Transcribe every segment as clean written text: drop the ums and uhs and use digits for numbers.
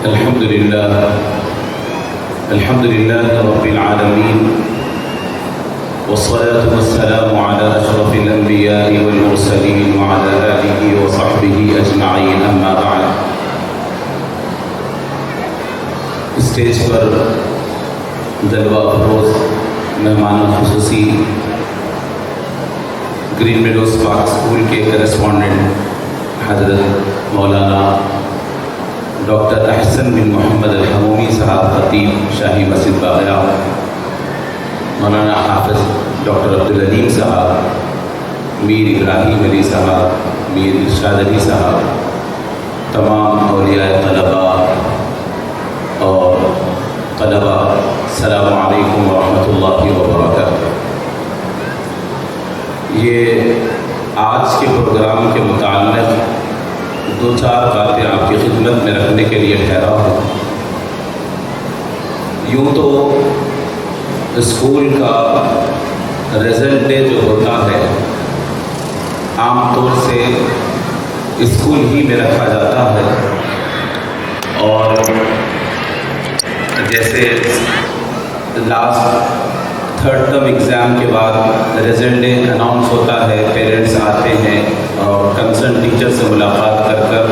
الحمد لله رب العالمين، والصلاة والسلام على أشرف الأنبياء والمرسلين وعلى آله وصحبه أجمعين، أما بعد۔ اسٹیج پر جلوہ افروز مہمان خصوصی گرین میڈوز پارک اسکول کے کرسپونڈنٹ حضرت مولانا ڈاکٹر احسن بن محمد الحمومی صاحب خطیب شاہی مسجد باغیہ، مولانا حافظ ڈاکٹر عبدالعلیم صاحب، میر ابراہیم علی صاحب، میر ارشاد علی صاحب، تمام اولیاء طلباء اور طلباء، السلام علیکم ورحمۃ اللہ وبرکاتہ۔ یہ آج کے پروگرام کے متعلق دو چار باتیں آپ کی خدمت میں رکھنے کے لیے ٹھہرا ہوں۔ یوں تو اسکول کا رزلٹ ڈے جو ہوتا ہے عام طور سے اسکول ہی میں رکھا جاتا ہے، اور جیسے لاسٹ تھرڈ ٹرم ایگزام کے بعد رزلٹ ڈے اناؤنس ہوتا ہے، پیرنٹس آتے ہیں اور کنسرن ٹیچر سے ملاقات کر کر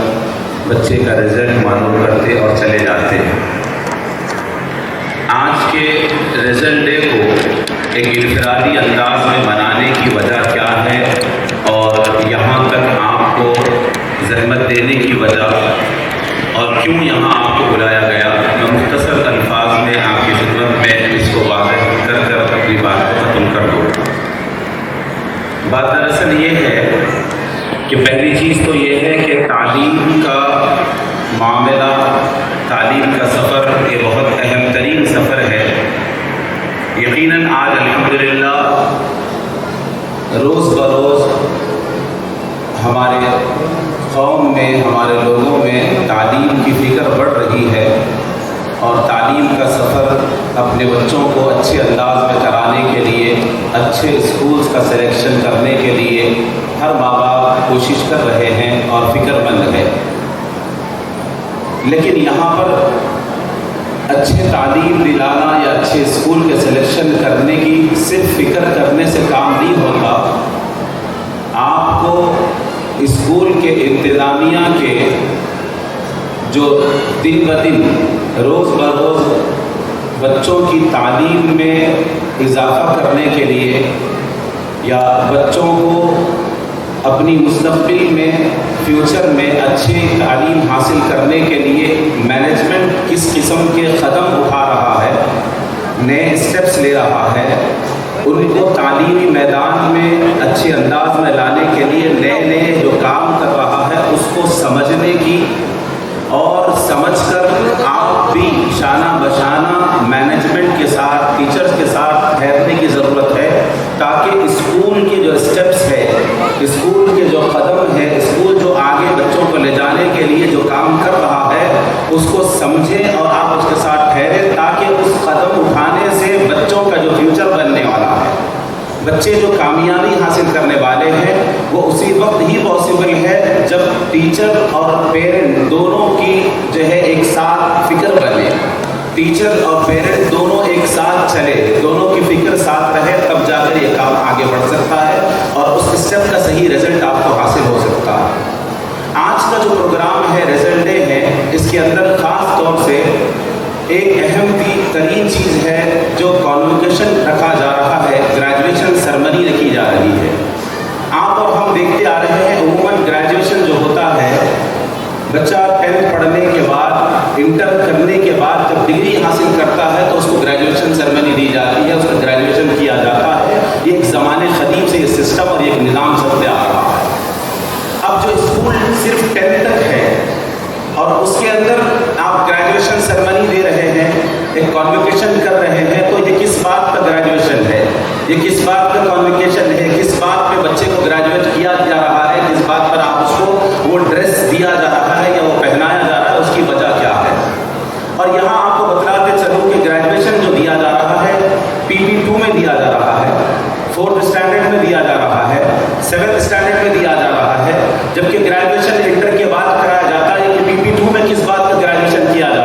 بچے کا رزلٹ معلوم کرتے اور چلے جاتے ہیں۔ آج کے رزلٹ ڈے کو ایک انفرادی انداز میں منانے کی وجہ کیا ہے، اور یہاں تک آپ کو زحمت دینے کی وجہ اور کیوں یہاں آپ کو بلایا گیا، میں مختصر الفاظ میں آپ کی خدمت میں اس کو واضح کر اپنی بات کو ختم کر دوں۔ بات دراصل یہ ہے کہ پہلی چیز تو یہ ہے کہ تعلیم کا معاملہ، تعلیم کا سفر یہ بہت اہم ترین سفر ہے۔ یقیناً آج الحمدللہ روز بروز ہمارے قوم میں، ہمارے لوگوں میں تعلیم کی فکر بڑھ رہی ہے، اور تعلیم کا سفر اپنے بچوں کو اچھے انداز میں کرانے کے لیے، اچھے اسکولز کا سلیکشن کرنے کے لیے ہر ماں باپ کوشش کر رہے ہیں اور فکر مند ہے۔ لیکن یہاں پر اچھے تعلیم دلانا یا اچھے اسکول کے سلیکشن کرنے کی صرف فکر کرنے سے کام نہیں ہوتا، آپ کو اسکول کے انتظامیہ کے جو دن بدن روز بروز بچوں کی تعلیم میں اضافہ کرنے کے لیے، یا بچوں کو اپنی مستقبل میں فیوچر میں اچھی تعلیم حاصل کرنے کے لیے مینجمنٹ کس قسم کے قدم اٹھا رہا ہے، نئے اسٹیپس لے رہا ہے، ان کو تعلیمی میدان میں اچھے انداز میں لانے کے لیے نئے نئے جو کام کر رہا ہے، اس کو سمجھنے کی اور سمجھ کر آپ بھی شانہ بشانہ مینجمنٹ کے ساتھ، ٹیچرز کے ساتھ ٹھہرنے کی ضرورت ہے، تاکہ اسکول کے جو اسٹیپس ہے، اسکول کے جو قدم ہے، اسکول جو آگے بچوں کو لے جانے کے لیے جو کام کر رہا ہے اس کو سمجھیں اور آپ اس کے ساتھ ٹھہریں، تاکہ اس قدم اٹھانے سے بچوں کا جو فیوچر بننے والا ہے، بچے جو کامیابی حاصل کرنے والے ہیں، وہ اسی وقت ہی پاسبل ہے جب ٹیچر اور پیرنٹ دونوں کی جو ہے ایک ساتھ فکر بنے، ٹیچر اور پیرنٹ دونوں ایک ساتھ چلے، دونوں کی فکر ساتھ رہے، تب جا کر یہ کام آگے بڑھ سکتا ہے اور اس اسٹیپ کا صحیح رزلٹ آپ کو حاصل ہو سکتا ہے۔ آج کا جو پروگرام ہے رزلٹ ڈے ہے، اس کے اندر خاص طور سے ایک اہم ترین چیز ہے جو کانوکیشن رکھا جا رہا ہے، گریجویشن سرمنی رکھی جا رہی ہے۔ آپ اور ہم دیکھتے آ رہے ہیں عموماً گریجویشن جو ہوتا ہے، بچہ 10th پڑھنے کے بعد، انٹر کرنے کے بعد جب ڈگری حاصل کرتا ہے تو اس کو گریجویشن سرمنی دی جاتی ہے، اس کا گریجویشن کیا جاتا ہے۔ یہ ایک زمانے قدیم سے یہ سسٹم اور ایک نظام چلتے آ رہا ہے۔ اب جو اسکول صرف 10th تک ہے اور اس کے اندر آپ گریجویشن سرمنی دے رہے ہیں، ایک کانوکیشن کر رہے ہیں، تو یہ کس بات کا گریجویشن ہے، یہ کس بات کا کانوکیشن ہے، کس بات پہ بچے کو گریجویٹ کیا جا رہا ہے، کس بات پر آپ اس کو وہ ڈریس دیا جا رہا ہے یا وہ پہنایا جا رہا ہے، اس کی وجہ کیا ہے۔ اور یہاں آپ کو بتلاتے چلوں کہ گریجویشن جو دیا جا رہا ہے PP2 میں دیا جا رہا ہے، 4th اسٹینڈرڈ میں دیا جا رہا ہے، 7th اسٹینڈرڈ میں دیا جا رہا ہے، جبکہ گریجویشن انٹر کے بعد کرایا جاتا ہے کہ PP2 میں کس بات کا گریجویشن کیا جا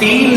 3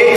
1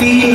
3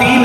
3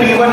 P1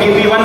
PP1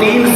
3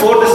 4th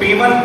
P1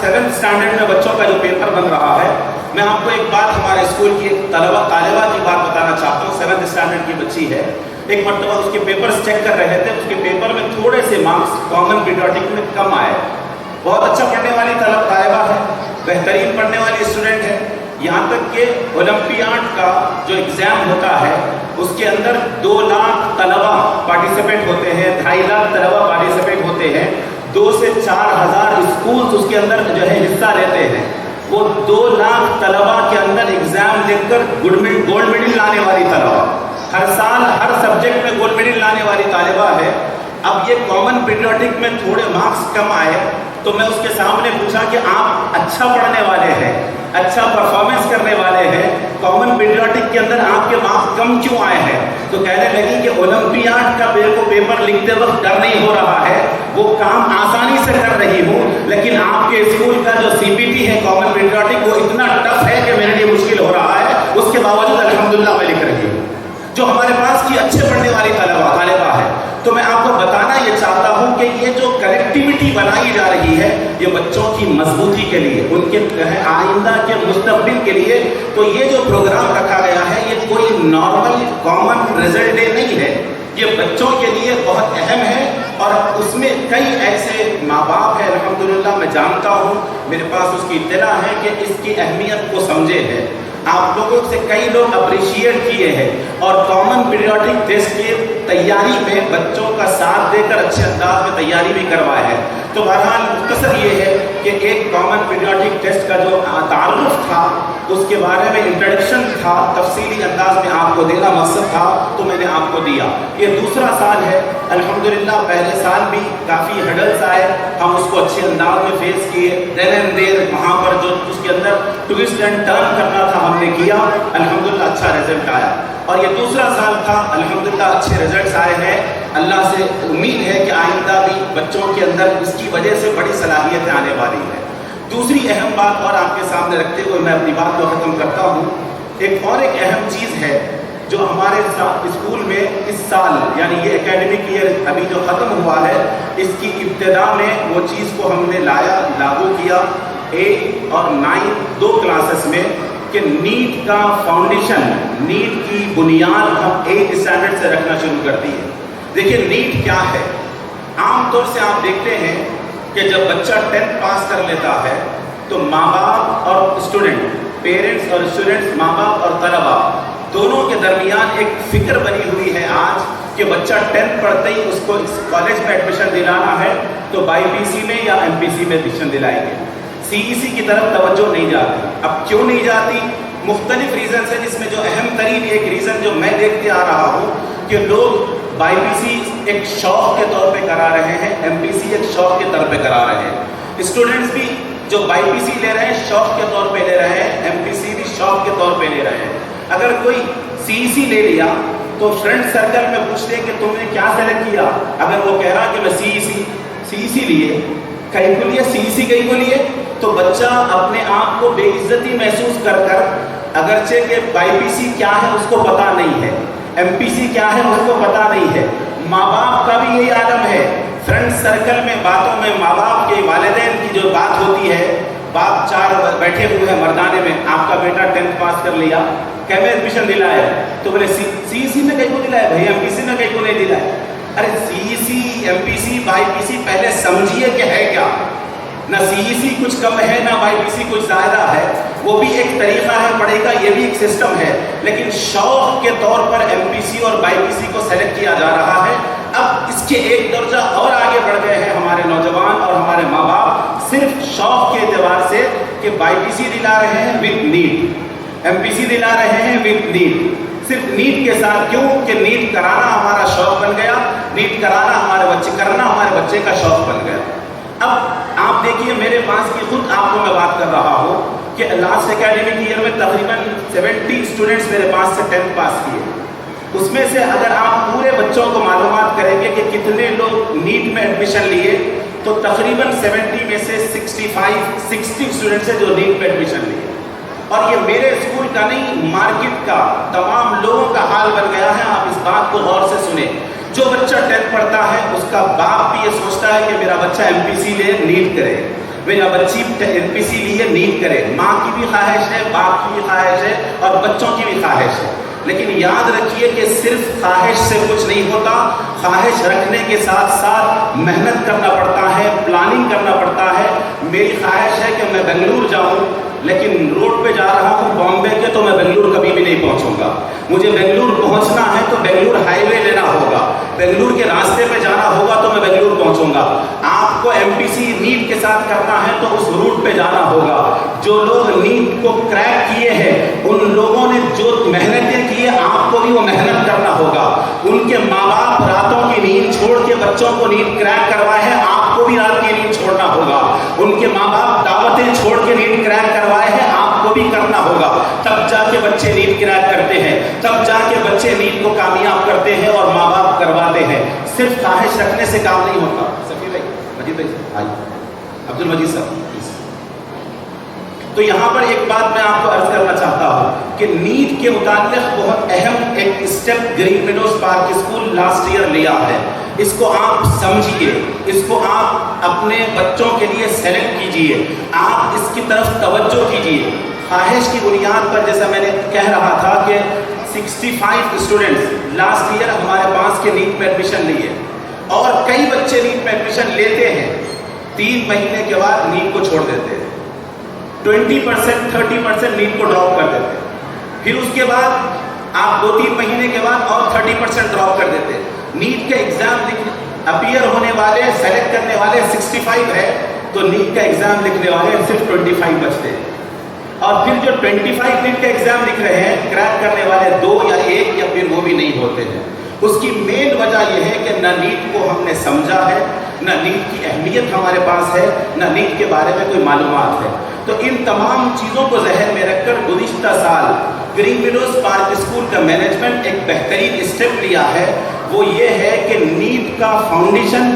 7th standard میں بچوں کا جو پیپر بن رہا ہے، میں آپ کو ایک بات ہمارے اسکول کی ایک طالبہ کی بات بتانا چاہتا ہوں. 7th اسٹینڈرڈ کی بچی ہے. ایک مرتبہ اس کے پیپرز چیک کر رہے تھے، اس کے پیپر میں تھوڑے سے مارکس کامن پیٹریوٹک میں کم آئے. بہت اچھا پڑھنے والی طالبہ ہے، بہترین پڑھنے والی اسٹوڈنٹ ہے. یہاں تک کہ اولمپیاڈ کا جو ایگزام ہوتا ہے اس کے اندر 2 لاکھ طلبہ پارٹیسپیٹ ہوتے ہیں، 2.5 لاکھ طلبہ پارٹیسپیٹ ہوتے ہیں. 2 سے 4 ہزار اسکولز اس کے اندر جو ہے حصہ لیتے ہیں. وہ 2 لاکھ طلبہ کے اندر ایگزام لکھ کر گولڈ میڈل لانے والی طلبہ، ہر سال ہر سبجیکٹ میں گولڈ میڈل لانے والی طالبہ ہے. اب یہ کامن پیٹریوٹک میں تھوڑے مارکس کم آئے تو میں اس کے سامنے پوچھا کہ آپ اچھا پڑھنے والے ہیں، اچھا پرفارمنس کرنے والے ہیں، کامن پیٹریوٹک کے اندر آپ کے مارکس کم کیوں آئے ہیں؟ تو کہنے لگی کہ اولمپیاڈ کا پیپر لکھتے وقت ڈر نہیں ہو رہا ہے، وہ کام آسانی سے کر رہی ہوں، لیکن آپ کے اسکول کا جو CPT ہے کامن پیٹریوٹک وہ اتنا ٹف ہے کہ میرے لیے مشکل ہو رہا ہے. اس کے باوجود الحمدللہ میں لکھ رہی ہوں. جو ہمارے پاس کی اچھے پڑھنے والی طالبہ ہے. تو میں آپ کو بتانا یہ چاہتا ہوں کہ یہ جو کنیکٹیوٹی بنائی جا رہی ہے یہ بچوں کی مضبوطی کے لیے، ان کے آئندہ کے مستقبل کے لیے. تو یہ جو پروگرام رکھا گیا ہے یہ کوئی نارمل کامن رزلٹ ڈے نہیں ہے، یہ بچوں کے لیے بہت اہم ہے. اور اس میں کئی ایسے ماں باپ ہیں الحمدللہ میں جانتا ہوں، میرے پاس اس کی اطلاع ہے کہ اس کی اہمیت کو سمجھے ہیں. آپ لوگوں سے کئی لوگ اپریشیٹ کیے ہیں اور کامن پیریوڈک ٹیسٹ کی تیاری میں بچوں کا ساتھ دے کر اچھے انداز میں تیاری بھی کروائے ہیں. تو بہرحال مختصر یہ ہے کہ ایک کامن پیریوڈک ٹیسٹ کا جو تعارف تھا اس کے بارے میں انٹروڈکشن تھا، تفصیلی انداز میں آپ کو دینا مقصد تھا تو میں نے آپ کو دیا. یہ دوسرا سال ہے الحمدللہ. پہلے سال بھی کافی ہڈلز آئے، ہم اس کو اچھے انداز میں فیس کیے. دین اینڈ دیر وہاں پر جو اس کے اندر ٹویسٹ اینڈ ٹرن کرنا تھا ہم نے کیا، الحمدللہ اچھا رزلٹ آیا. اور یہ دوسرا سال تھا الحمدللہ اچھے رزلٹس آئے ہیں. اللہ سے امید ہے کہ آئندہ بھی بچوں کے اندر اس کی وجہ سے بڑی صلاحیتیں آنے والی ہیں. دوسری اہم بات اور آپ کے سامنے رکھتے ہوئے میں اپنی بات کو ختم کرتا ہوں. ایک اہم چیز ہے جو ہمارے اسکول میں اس سال یعنی یہ اکیڈمک ایئر ابھی جو ختم ہوا ہے اس کی ابتدا میں وہ چیز کو ہم نے لاگو کیا 8 اور 9 2 کلاسز میں کہ نیٹ کا فاؤنڈیشن، نیٹ کی بنیاد ہم 8 اسٹینڈرڈ سے رکھنا شروع کر دی ہے. دیکھیے نیٹ کیا ہے. عام طور سے آپ دیکھتے ہیں کہ جب بچہ 10th پاس کر لیتا ہے تو ماں باپ اور اسٹوڈنٹ، پیرنٹس اور اسٹوڈنٹس، ماں باپ اور طلبہ دونوں کے درمیان ایک فکر بنی ہوئی ہے آج کہ بچہ 10th پڑھتے ہی اس کو کالج میں ایڈمیشن دلانا ہے تو BIPC میں یا MPC میں ایڈمیشن دلائیں گے. CEC کی طرف توجہ نہیں جاتی. اب کیوں نہیں جاتی؟ مختلف ریزنز ہیں، جس میں جو اہم ترین ایک ریزن جو میں دیکھتے آ رہا ہوں کہ لوگ BIPC ایک شوق کے طور پہ کرا رہے ہیں، MPC ایک شوق کے طور پہ کرا رہے ہیں. اسٹوڈنٹس بھی جو BIPC لے رہے ہیں شوق کے طور پہ لے رہے ہیں، MPC بھی شوق کے طور پہ لے رہے ہیں. اگر کوئی CEC لے لیا تو فرینڈ سرکل میں پوچھتے ہیں کہ تم نے کیا سلیکٹ کیا. اگر وہ کہہ رہا کہ میں CEC لیے، کہیں کو لیے CEC کہیں کو لیے، تو بچہ اپنے آپ کو بے عزتی محسوس کر اگرچہ کہ BIPC کیا ہے اس کو پتا نہیں ہے، MPC کیا ہے اس کو پتا نہیں ہے. ماں باپ کا بھی یہی عالم ہے. فرینڈ سرکل میں باتوں میں ماں باپ کے والدین کی جو بات ہوتی ہے، باپ 4 بیٹھے ہوئے ہیں مردانے میں، آپ کا بیٹا 10th پاس کر لیا، کہ میں ایڈمیشن دلایا تو بولے CEC میں کہیں کو دلایا بھائی، MPC میں کہیں کو نہیں دلایا. ارے CEC MPC BIPC پہلے سمجھیے کہ ہے کیا. نہ CEC کچھ کم ہے نہ BIPC کچھ زیادہ ہے، وہ بھی ایک طریقہ ہے پڑھے کا، یہ بھی ایک سسٹم ہے. لیکن شوق کے طور پر MPC اور BIPC کو سلیکٹ کیا جا رہا ہے. اب اس کے ایک درجہ اور آگے بڑھ گئے ہیں ہمارے نوجوان اور ہمارے ماں باپ، صرف شوق کے اعتبار سے کہ BIPC دلا رہے ہیں وتھ نیٹ، MPC دلا رہے ہیں وتھ نیٹ، صرف نیٹ کے ساتھ. کیوں کہ نیٹ کرانا ہمارا شوق بن گیا، نیٹ کرانا کرنا ہمارے بچے کا شوق بن گیا. اب آپ دیکھیے میرے پاس کی خود آپ کو میں بات کر رہا ہوں کہ لاسٹ اکیڈمک ایئر میں تقریباً 70 اسٹوڈنٹس میرے پاس سے 10th پاس کیے. اس میں سے اگر آپ پورے بچوں کو معلومات کریں گے کہ کتنے لوگ نیٹ میں ایڈمیشن لیے تو تقریباً 70 میں سے 60 اسٹوڈنٹس ہیں جو نیٹ میں ایڈمیشن لیے. اور یہ میرے اسکول کا نہیں، مارکیٹ کا تمام لوگوں کا حال بن گیا ہے. آپ اس بات کو غور سے سنیں. جو بچہ 10th پڑھتا ہے اس کا باپ بھی یہ سوچتا ہے کہ میرا بچہ MPC لے نیٹ کرے، میرا بچی MPC لیے نیٹ کرے. ماں کی بھی خواہش ہے، باپ کی بھی خواہش ہے اور بچوں کی بھی خواہش ہے. لیکن یاد رکھیے کہ صرف خواہش سے کچھ نہیں ہوتا، خواہش رکھنے کے ساتھ ساتھ محنت کرنا پڑتا ہے، پلاننگ کرنا پڑتا ہے. میری خواہش ہے کہ میں بنگلور جاؤں، لیکن روڈ پہ جا رہا ہوں بامبے کے تو میں بنگلور کبھی بھی نہیں پہنچوں گا. مجھے بنگلور پہنچنا ہے تو بنگلور ہائی وے لینا ہوگا، بنگلور کے راستے پہ جانا ہوگا تو میں بنگلور پہنچوں گا. آپ کو MPC نیٹ کے ساتھ کرنا ہے تو اس روٹ پہ جانا ہوگا. جو لوگ نیٹ کو کریک کیے ہیں ان لوگوں نے جو محنتیں کی ہیں آپ کو بھی وہ محنت کرنا ہوگا. ان کے ماں باپ راتوں کی نیند چھوڑ کے بچوں کو نیٹ کریک کروائے ہیں، آپ کو بھی رات کی نیند چھوڑنا ہوگا. ان کے ماں باپ دعوتیں چھوڑ کے نیٹ کریک کروائے ہیں، آپ کو بھی کرنا ہوگا. تب جا کے بچے نیٹ کریک کرتے ہیں، تب جا کے بچے نیٹ کو کامیاب کرتے ہیں اور ماں باپ کرواتے ہیں. صرف خواہش رکھنے سے کام نہیں ہوتا. سفیر بھائی، مجید بھائی، عبد المجید صاحب. تو یہاں پر ایک بات میں آپ کو عرض کرنا چاہتا ہوں کہ نیٹ کے متعلق بہت اہم ایک step green meadows park school last year لیا ہے. اس کو آپ سمجھیے، اس کو آپ اپنے بچوں کے لیے سیلیکٹ کیجئے، آپ اس کی طرف توجہ کیجئے. خواہش کی بنیاد پر جیسا میں نے کہہ رہا تھا کہ 65 اسٹوڈنٹس لاسٹ ایئر ہمارے پاس کے نیٹ میں ایڈمیشن لیے، اور کئی بچے نیٹ میں ایڈمیشن لیتے ہیں، 3 مہینے کے بعد نیٹ کو چھوڑ دیتے ہیں، 20% 30% نیٹ کو ڈراپ کر دیتے ہیں. پھر اس کے بعد آپ 2-3 مہینے کے بعد اور 30% ڈراپ کر دیتے ہیں. نیٹ کا ایگزام اپیئر ہونے والے، سیلیکٹ کرنے والے 65 ہے تو نیٹ کا ایگزام لکھنے والے صرف 25 بچتے ہیں. اور پھر جو 25 نیٹ کا ایگزام لکھ رہے ہیں کریک کرنے والے 2 یا 1 یا پھر وہ بھی نہیں ہوتے ہیں. اس کی مین وجہ یہ ہے کہ نہ نیٹ کو ہم نے سمجھا ہے، نہ نیٹ کی اہمیت ہمارے پاس ہے، نہ نیٹ کے بارے میں کوئی معلومات ہے. تو ان تمام چیزوں کو ذہن میں رکھ کر گزشتہ سال گرین میڈوز پارک اسکول کا مینجمنٹ ایک بہترین اسٹیپ لیا ہے. وہ یہ ہے کہ نیٹ کا فاؤنڈیشن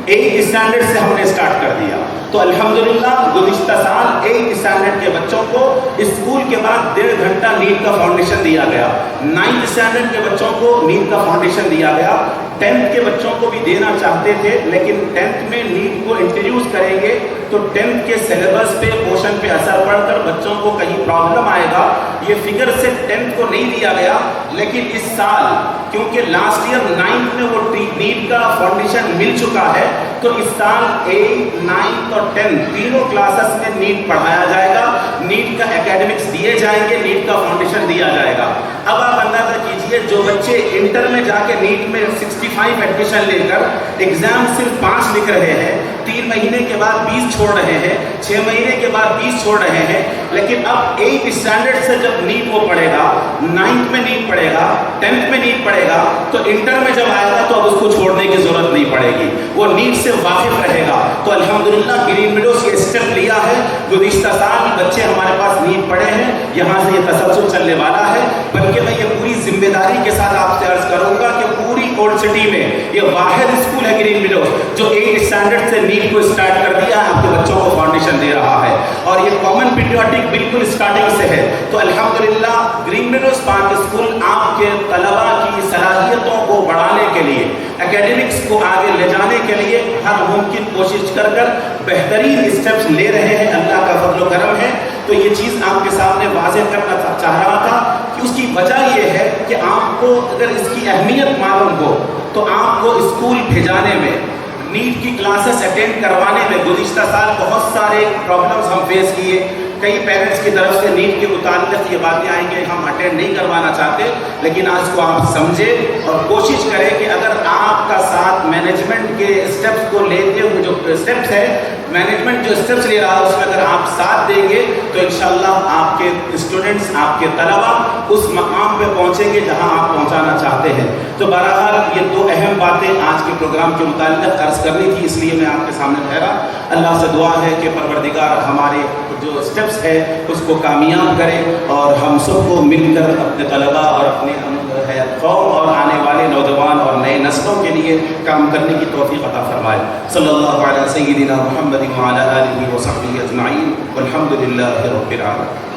8 اسٹینڈرڈ سے ہم نے اسٹارٹ کر دیا. تو الحمدللہ گزشتہ سال 8 اسٹینڈرڈ کے بچوں کو اسکول کے بعد 1.5 گھنٹہ نیٹ کا فاؤنڈیشن دیا گیا. 9 اسٹینڈرڈ کے بچوں کو نیٹ کا فاؤنڈیشن دیا گیا. 10th کے بچوں کو بھی دینا چاہتے تھے، لیکن 10th میں نیٹ کو انٹروڈیوس کریں گے تو 10th کے سلیبس پہ، پورشن پہ اثر پڑ کر بچوں کو کہیں پرابلم آئے گا. یہ فگر سے 10th کو نہیں دیا گیا، لیکن اس سال کیونکہ لاسٹ ایئر 9th میں وہ نیٹ کا فاؤنڈیشن مل چکا ہے تو اس سال 8th 9th اور 10th تینوں کلاسز میں نیٹ پڑھایا جائے گا. نیٹ کا اکیڈمکس دیے جائیں گے، نیٹ کا فاؤنڈیشن دیا جائے گا. اب آپ اندازہ کیجئے جو بچے انٹر میں جا کے نیٹ میں 65 ایڈمیشن لے کر ایگزام صرف 5 لکھ رہے ہیں، 3 مہینے کے بعد 20 چھوڑ رہے ہیں، 6 مہینے کے بعد 20 چھوڑ رہے ہیں. لیکن اب 8 اسٹینڈرڈ سے جب نیٹ وہ پڑھے گا، 9th میں نیٹ پڑھے گا، 10th میں نیٹ پڑھے گا تو انٹر میں جب آئے گا تو اب اس کو چھوڑنے کی ضرورت نہیں پڑے گی، وہ نیٹ سے واقف رہے گا. تو الحمدللہ گرین میڈوز یہ اسٹیپ لیا ہے. گزشتہ سال بچے ہمارے پاس نیٹ پڑھے ہیں، یہاں سے یہ تسلسل چلنے والا ہے. بلکہ میں یہ پوری ذمہ داری کے ساتھ آپ سے عرض کروں گا کہ پوری اولڈ سٹی میں یہ واحد اسکول ہے گرین میڈوز جو 8 اسٹینڈرڈ سے نیٹ کو اسٹارٹ کر دیا ہے، آپ کے بچوں کو فاؤنڈیشن دے رہا ہے. اور یہ کامن پیٹریوٹک بالکل اسٹارٹنگ سے ہے. تو الحمدللہ گرین میڈوز پارک اسکول آپ کے طلباء کی صلاحیتوں کو بڑھانے کے لیے، اکیڈمکس کو آگے لے جانے کے لیے ہر ممکن کوشش کر بہترین اسٹیپس لے رہے ہیں. اللہ کا فضل و کرم ہے. تو یہ چیز آپ کے سامنے واضح کرنا چاہ رہا تھا کہ اس کی وجہ یہ ہے کہ آپ کو اگر اس کی اہمیت معلوم ہو تو آپ کو اسکول بھیجانے میں، نیٹ کی کلاسز اٹینڈ کروانے میں گزشتہ سال بہت سارے پرابلمز ہم فیس کیے. کئی پیرنٹس کی طرف سے نیٹ کے متعلق یہ باتیں آئیں کہ ہم اٹینڈ نہیں کروانا چاہتے، لیکن آج کو آپ سمجھیں اور کوشش کریں کہ اگر آپ کا ساتھ مینجمنٹ کے اسٹیپس کو لیتے ہوئے، جو اسٹیپس ہے مینجمنٹ جو اسٹیپس لے رہا ہے اس میں اگر آپ ساتھ دیں گے تو انشاءاللہ آپ کے اسٹوڈنٹس، آپ کے طلباء اس مقام پہ پہنچیں گے جہاں آپ پہنچانا چاہتے ہیں. تو بہرحال یہ 2 اہم باتیں آج کے پروگرام کے متعلق عرض کرنی تھی، اس لیے میں آپ کے سامنے ٹھہرا. اللہ سے دعا ہے کہ پروردگار ہمارے جو اسٹیپس ہے اس کو کامیاب کرے اور ہم سب کو مل کر اپنے طلباء اور اپنے قوم اور آنے والے نوجوان اور نئے نسلوں کے لیے کام کرنے کی توفیق عطا فرمائے. صلی اللہ علیہ سیدنا محمد وعلی آلہ وصحبہ اجمعین والحمد للہ رب العالمین.